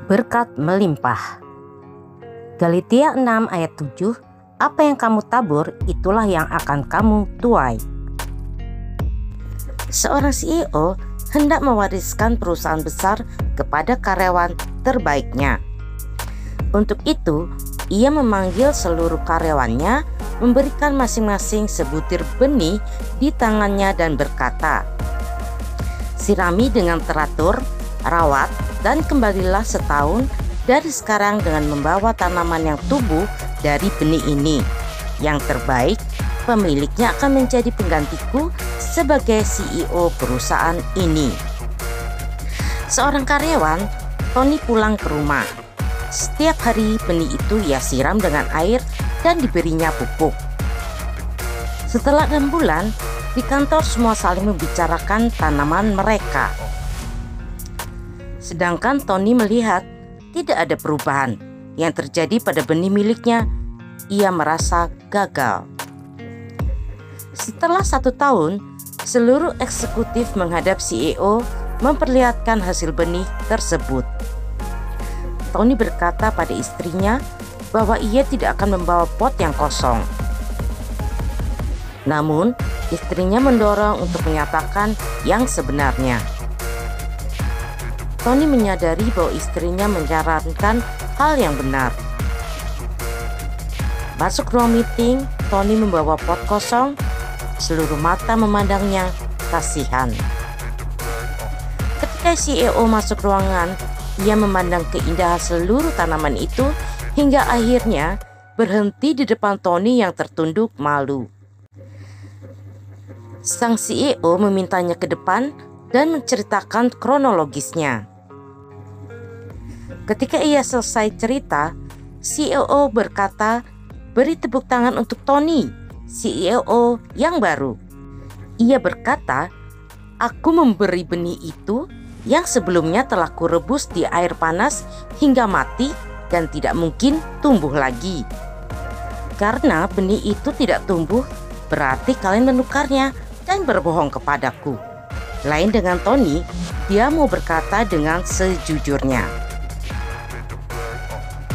berkat melimpah. Galatia 6 ayat 7, apa yang kamu tabur itulah yang akan kamu tuai. Seorang CEO hendak mewariskan perusahaan besar kepada karyawan terbaiknya. Untuk itu, ia memanggil seluruh karyawannya, memberikan masing-masing sebutir benih di tangannya dan berkata, "Sirami dengan teratur, rawat, dan kembalilah setahun dari sekarang dengan membawa tanaman yang tumbuh dari benih ini. Yang terbaik, pemiliknya akan menjadi penggantiku sebagai CEO perusahaan ini." Seorang karyawan, Tony, pulang ke rumah. Setiap hari benih itu ia siram dengan air dan diberinya pupuk. Setelah 6 bulan, di kantor semua saling membicarakan tanaman mereka. Sedangkan Tony melihat tidak ada perubahan yang terjadi pada benih miliknya. Ia merasa gagal. Setelah 1 tahun, seluruh eksekutif menghadap CEO memperlihatkan hasil benih tersebut. Tony berkata pada istrinya bahwa ia tidak akan membawa pot yang kosong. Namun, istrinya mendorong untuk menyatakan yang sebenarnya. Tony menyadari bahwa istrinya menyarankan hal yang benar. Masuk ruang meeting, Tony membawa pot kosong. Seluruh mata memandangnya kasihan. Ketika CEO masuk ruangan, ia memandang keindahan seluruh tanaman itu hingga akhirnya berhenti di depan Tony yang tertunduk malu. Sang CEO memintanya ke depan dan menceritakan kronologisnya. Ketika ia selesai cerita, CEO berkata, "Beri tepuk tangan untuk Tony, CEO yang baru." Ia berkata, "Aku memberi benih itu yang sebelumnya telah kurebus di air panas hingga mati dan tidak mungkin tumbuh lagi. Karena benih itu tidak tumbuh, berarti kalian menukarnya dan berbohong kepadaku." Lain dengan Tony, dia mau berkata dengan sejujurnya.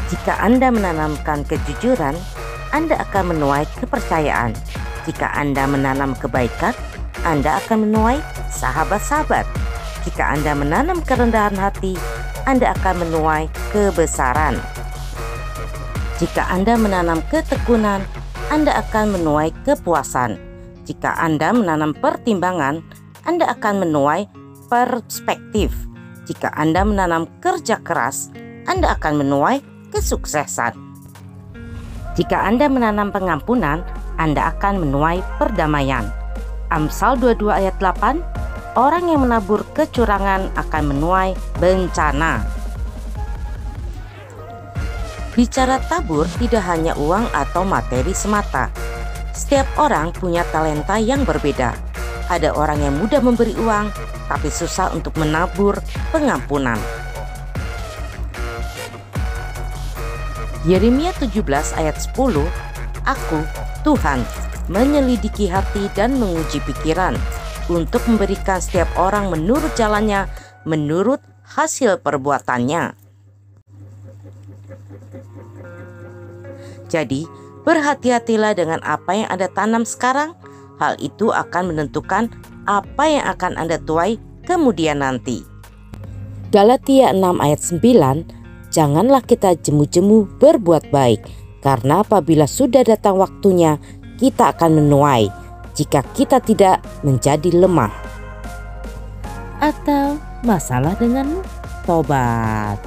Jika Anda menanamkan kejujuran, Anda akan menuai kepercayaan. Jika Anda menanam kebaikan, Anda akan menuai sahabat-sahabat. Jika Anda menanam kerendahan hati, Anda akan menuai kebesaran. Jika Anda menanam ketekunan, Anda akan menuai kepuasan. Jika Anda menanam pertimbangan, Anda akan menuai perspektif. Jika Anda menanam kerja keras, Anda akan menuai kesuksesan. Jika Anda menanam pengampunan, Anda akan menuai perdamaian. Amsal 22 ayat 8, orang yang menabur kecurangan akan menuai bencana. Bicara tabur tidak hanya uang atau materi semata. Setiap orang punya talenta yang berbeda. Ada orang yang mudah memberi uang, tapi susah untuk menabur pengampunan. Yeremia 17 ayat 10, Aku, Tuhan, menyelidiki hati dan menguji pikiran, untuk memberikan setiap orang menurut jalannya, menurut hasil perbuatannya. Jadi, berhati-hatilah dengan apa yang Anda tanam sekarang. Hal itu akan menentukan apa yang akan Anda tuai kemudian nanti. Galatia 6 ayat 9, janganlah kita jemu-jemu berbuat baik, karena apabila sudah datang waktunya, kita akan menuai. Jika kita tidak menjadi lemah. Atau masalah denganmu? Tobat.